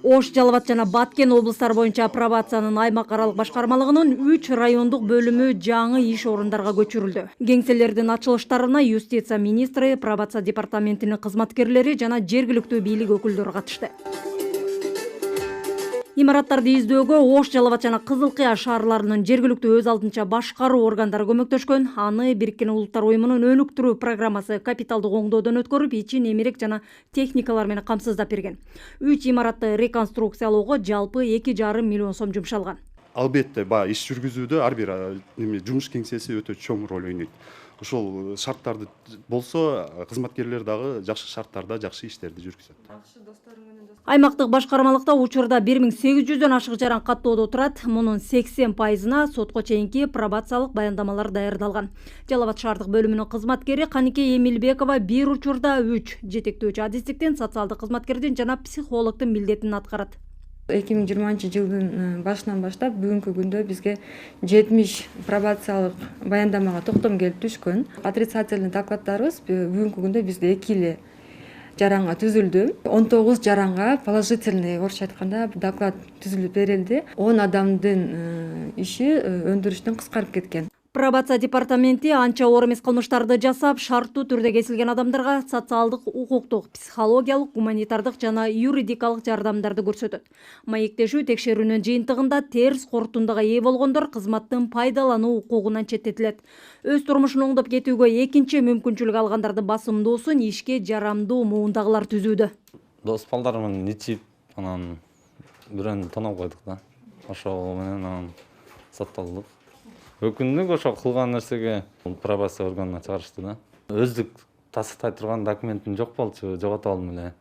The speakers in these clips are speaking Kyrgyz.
Ош, Жалал жана Баткен облустары боюнча пробациянын аймак аралык башкармалыгынын 3 райондук бөлүмү жаңы иш орундарга көчүрүлдү. Кеңселердин ачылыштарына юстиция министри, пробация департаментинин кызматкерлери жана жергиликтүү бийлик өкүлдөрү катышты. Имараттарды издөөгө Ош, Жалал жана Кызыл Кыя шаарларынын жергиликтүү өз алдынча башкаруу органдары көмөктөшкөн. Аны Бириккен Улуттар уюмунун өнүктүрүү программасы капиталдык оңдоодон өткөрүп, ичин эмерек жана техникалар менен камсыздап берген. 3 имаратты реконструкциялоого жалпы 2,5 миллион сом жумшалган. Албетте, иш жүргүзүүдө ар бир жумуш кеңсеси өтө чоң роль ойнойт. Ошол шарттарды болсо, кызматкерлер дагы жакшы шарттарда жакшы иштерди жүргүзөт. Аймактык башкармалыкта учурда 1800дөн ашык жаран каттоодо турат. Мунун 80%-на сотко чейинки пробациялык баяндамалар даярдалган. Жалал Абад шаардык бөлүмүнүн кызматкери Канике Эмилбекова бир учурда 3 жетектөөчү адистиктин, социалдык кызматкердин жана психологдун милдетин аткарат. 2020 жылдын башынан баштап бүгүнкү күндө бизге 70 пробациялык баяндамага токтом келип түшкөн. Отрицательный докладдарыбыз бүгүнкү күндө бизде 2 эле жаранга түзүлдү. 19 жаранга положительный, орусча айтканда, доклад түзүлүп берилди. 10 адамдын иши өндүрүштөн кыскарып кеткен. Пробация департаменти анча оор эмес кылмыштарды жасап, шарттуу түрдө кесилген адамдарга социалдык, укуктук, психологиялык, гуманитардык жана юридикалык жардамдарды көрсөтөт. Маектешүү текшерүүнүн жыйынтыгында терс корутундага ээ болгондор кызматтын пайдалануу укугунан четтетилет. Өз турмушун оңдоп кетүүгө экинчи мүмкүнчүлүк алгандарды басымдоосун ишке жарамдуу муундагылар түзүүдө. Дос балдарымын ичип, анан бирөөнү тоноп койдук да. Ошол менен соттолдук. Өкүндүк ошо кылган нерсеге пробация органына чыгарышты да. Өздүк тасыктай турган документим жок болчу, жогото алдым эле.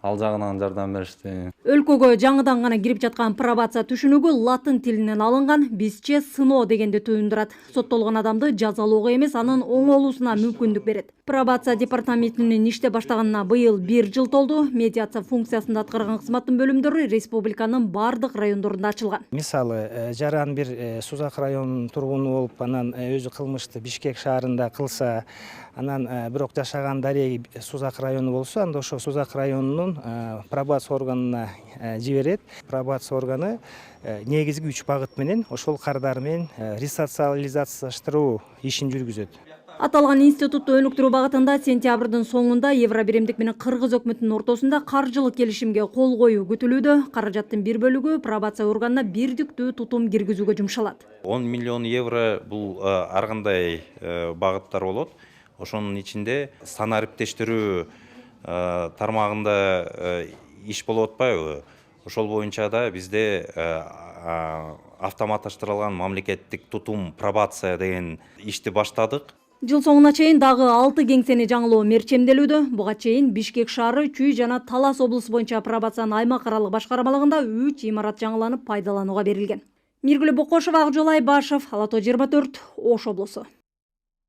Ал жагынан жардам беришти. Өлкөгө жаңыдан гана кирип жаткан пробация түшүнүгү латын тилинен алынган, бизче сыноо дегенди туюндурат. Соттолгон адамды жазалоого эмес, анын оңолуусуна мүмкүндүк берет. Пробация департаментинин иште баштаганына быйыл 1 жыл толду. Медиация функциясында аткарган кызматтын бөлүмдөрү республиканын бардык райондорунда ачылган. Мисалы, жаран бир Сузак районунун тургуну болуп, анан өзү кылмышты Бишкек шаарында кылса, анан бирок жашаган дареги Сузак району болсо, анда ошо Сузак районунун пробация органына жиберет. Пробация органы негизги 3 багыт менен ошол кардар менен ресоциализациялаштыруу ишин жүргүзөт. Аталган институтты өнүктүрүү багытында сентябрдын соңунда Евробиримдик менен Кыргыз өкмөтүнүн ортосунда каржылык келишимге кол коюу күтүлүүдө. Каражаттын бир бөлүгү пробация органына бирдиктүү тутум киргизүүгө жумшалат. 10 миллион евро бул ар кандай багыттар болот. Ошонун ичинде санариптештирүү тармагында иш болуп атпайбы? Ошол боюнча да бизде автоматташтырылган мамлекеттик тутум пробация деген ишти баштадык. Жыл соңуна чейин дагы 6 кеңсени жаңылоо мерчемделүүдө. Буга чейин Бишкек шаары, Чүй жана Талас облусу боюнча пробациянын аймак аралык башкармалыгында 3 имарат жаңыланып пайдаланууга берилген. Миргүл Бокошова, Акжол Айбашев, Ала тоо 24, Ош облусу.